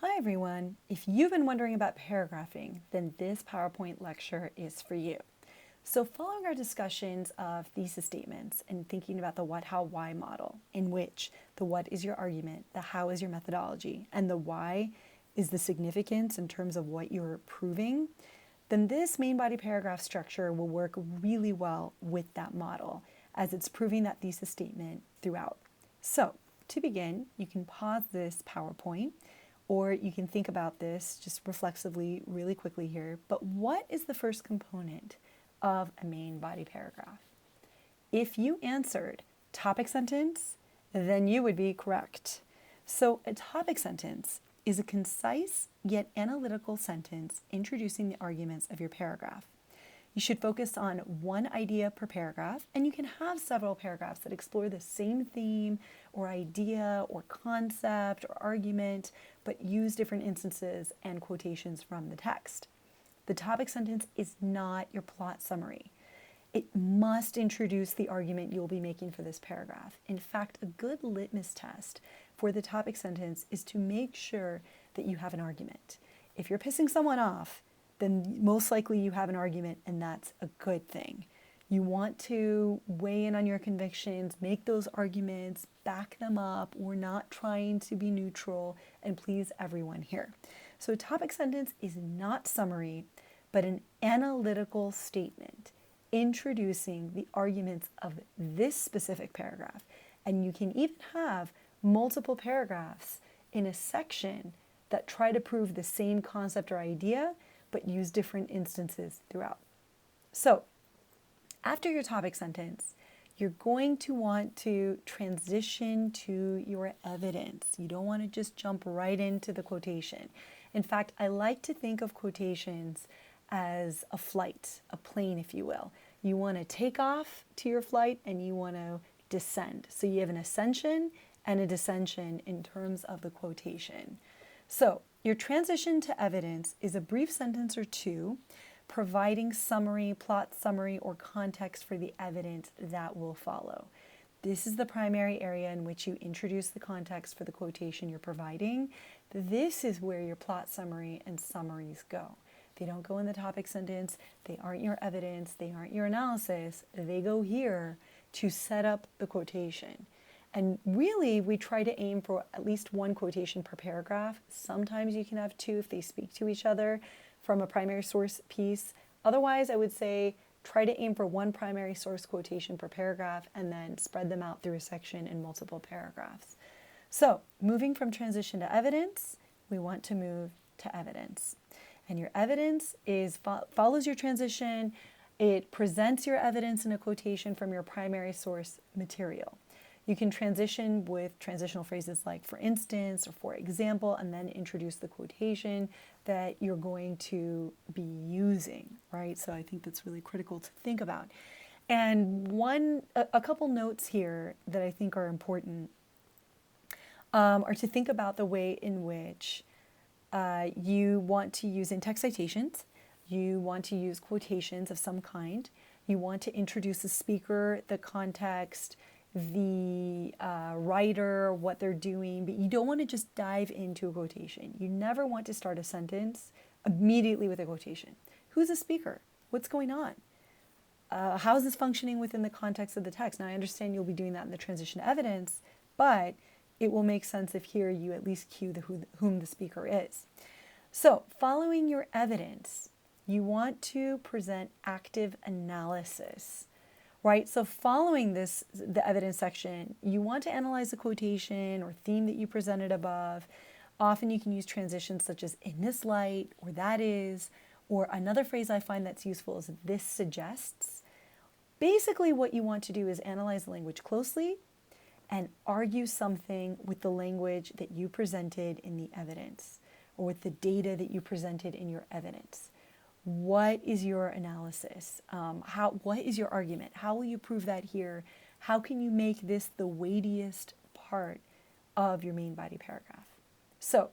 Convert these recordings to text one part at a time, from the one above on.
Hi everyone. If you've been wondering about paragraphing, then this PowerPoint lecture is for you. So following our discussions of thesis statements and thinking about the what, how, why model, in which the what is your argument, the how is your methodology, and the why is the significance in terms of what you're proving, then this main body paragraph structure will work really well with that model as it's proving that thesis statement throughout. So to begin, you can pause this PowerPoint or you can think about this just reflexively really quickly here. But what is the first component of a main body paragraph? If you answered topic sentence, then you would be correct. So a topic sentence is a concise yet analytical sentence introducing the arguments of your paragraph. You should focus on one idea per paragraph, and you can have several paragraphs that explore the same theme or idea or concept or argument, but use different instances and quotations from the text. The topic sentence is not your plot summary. It must introduce the argument you'll be making for this paragraph. In fact, a good litmus test for the topic sentence is to make sure that you have an argument. If you're pissing someone off, then most likely you have an argument, and that's a good thing. You want to weigh in on your convictions, make those arguments, back them up. We're not trying to be neutral and please everyone here. So a topic sentence is not summary, but an analytical statement introducing the arguments of this specific paragraph. And you can even have multiple paragraphs in a section that try to prove the same concept or idea, but use different instances throughout. So after your topic sentence, you're going to want to transition to your evidence. You don't want to just jump right into the quotation. In fact, I like to think of quotations as a flight, a plane, if you will. You want to take off to your flight and you want to descend. So you have an ascension and a descension in terms of the quotation. So your transition to evidence is a brief sentence or two providing summary, plot summary, or context for the evidence that will follow. This is the primary area in which you introduce the context for the quotation you're providing. This is where your plot summary and summaries go. They don't go in the topic sentence. They aren't your evidence. They aren't your analysis. They go here to set up the quotation. And really, we try to aim for at least one quotation per paragraph. Sometimes you can have two if they speak to each other from a primary source piece. Otherwise, I would say try to aim for one primary source quotation per paragraph and then spread them out through a section in multiple paragraphs. So moving from transition to evidence, we want to move to evidence. And your evidence follows your transition. It presents your evidence in a quotation from your primary source material. You can transition with transitional phrases like for instance or for example, and then introduce the quotation that you're going to be using, right? So I think that's really critical to think about. And a couple notes here that I think are important are to think about the way in which you want to use in-text citations. You want to use quotations of some kind. You want to introduce the speaker, the context, the writer, what they're doing, but you don't want to just dive into a quotation. You never want to start a sentence immediately with a quotation. Who's the speaker? What's going on? How is this functioning within the context of the text? Now, I understand you'll be doing that in the transition to evidence, but it will make sense if here you at least cue whom the speaker is. So, following your evidence, you want to present active analysis. Right? So following the evidence section, you want to analyze the quotation or theme that you presented above. Often you can use transitions such as in this light or that is, or another phrase I find that's useful is this suggests. Basically what you want to do is analyze the language closely and argue something with the language that you presented in the evidence or with the data that you presented in your evidence. What is your analysis? What is your argument? How will you prove that here? How can you make this the weightiest part of your main body paragraph? So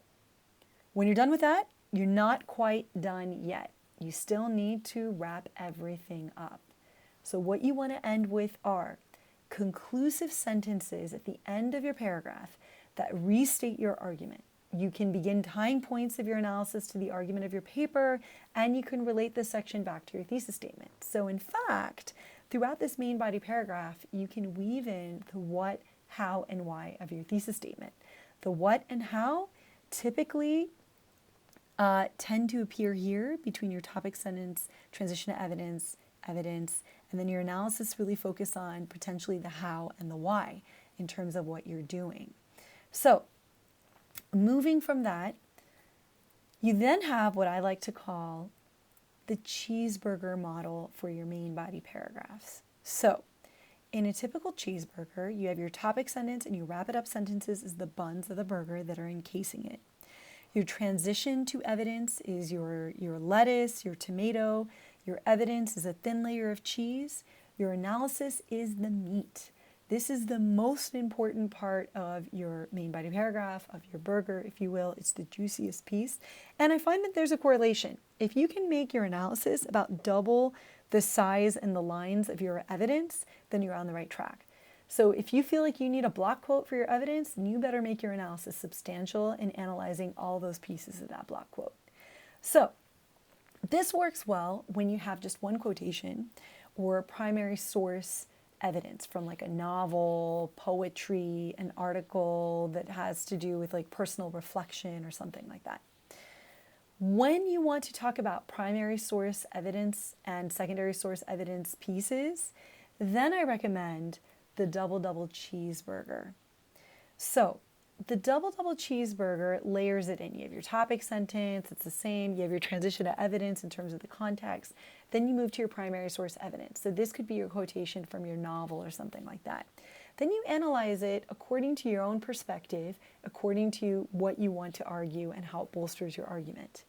when you're done with that, you're not quite done yet. You still need to wrap everything up. So what you want to end with are conclusive sentences at the end of your paragraph that restate your argument. you can begin tying points of your analysis to the argument of your paper, and you can relate this section back to your thesis statement. So in fact, throughout this main body paragraph, you can weave in the what, how, and why of your thesis statement. The what and how typically tend to appear here between your topic sentence, transition to evidence, and then your analysis really focus on potentially the how and the why in terms of what you're doing. So moving from that, you then have what I like to call the cheeseburger model for your main body paragraphs. So in a typical cheeseburger, you have your topic sentence and your wrap it up sentences as the buns of the burger that are encasing it. Your transition to evidence is your lettuce, your tomato. Your evidence is a thin layer of cheese. Your analysis is the meat. This is the most important part of your main body paragraph, of your burger, if you will. It's the juiciest piece. And I find that there's a correlation. If you can make your analysis about double the size and the lines of your evidence, then you're on the right track. So if you feel like you need a block quote for your evidence, then you better make your analysis substantial in analyzing all those pieces of that block quote. So this works well when you have just one quotation or primary source evidence from like a novel, poetry, an article that has to do with like personal reflection or something like that. When you want to talk about primary source evidence and secondary source evidence pieces, then I recommend the double cheeseburger. So the double cheeseburger layers it in. You have your topic sentence, it's the same. You have your transition to evidence in terms of the context. Then you move to your primary source evidence. So this could be your quotation from your novel or something like that. Then you analyze it according to your own perspective, according to what you want to argue and how it bolsters your argument.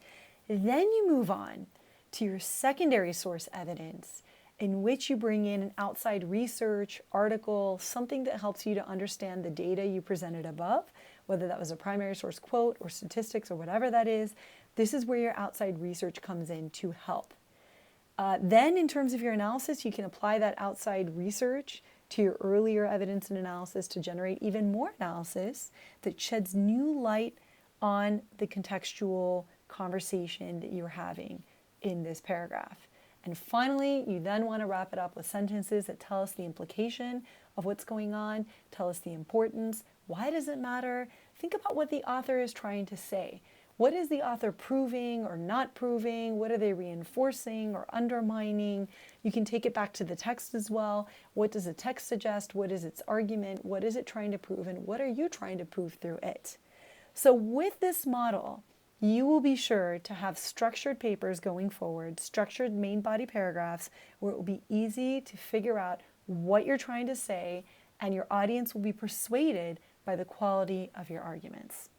Then you move on to your secondary source evidence, in which you bring in an outside research, article, something that helps you to understand the data you presented above, whether that was a primary source quote or statistics or whatever that is. This is where your outside research comes in to help. Then in terms of your analysis, you can apply that outside research to your earlier evidence and analysis to generate even more analysis that sheds new light on the contextual conversation that you're having in this paragraph. And finally, you then want to wrap it up with sentences that tell us the implication of what's going on, tell us the importance, why does it matter? Think about what the author is trying to say. What is the author proving or not proving? What are they reinforcing or undermining? You can take it back to the text as well. What does the text suggest? What is its argument? What is it trying to prove? And what are you trying to prove through it? So with this model, you will be sure to have structured papers going forward, structured main body paragraphs, where it will be easy to figure out what you're trying to say, and your audience will be persuaded by the quality of your arguments.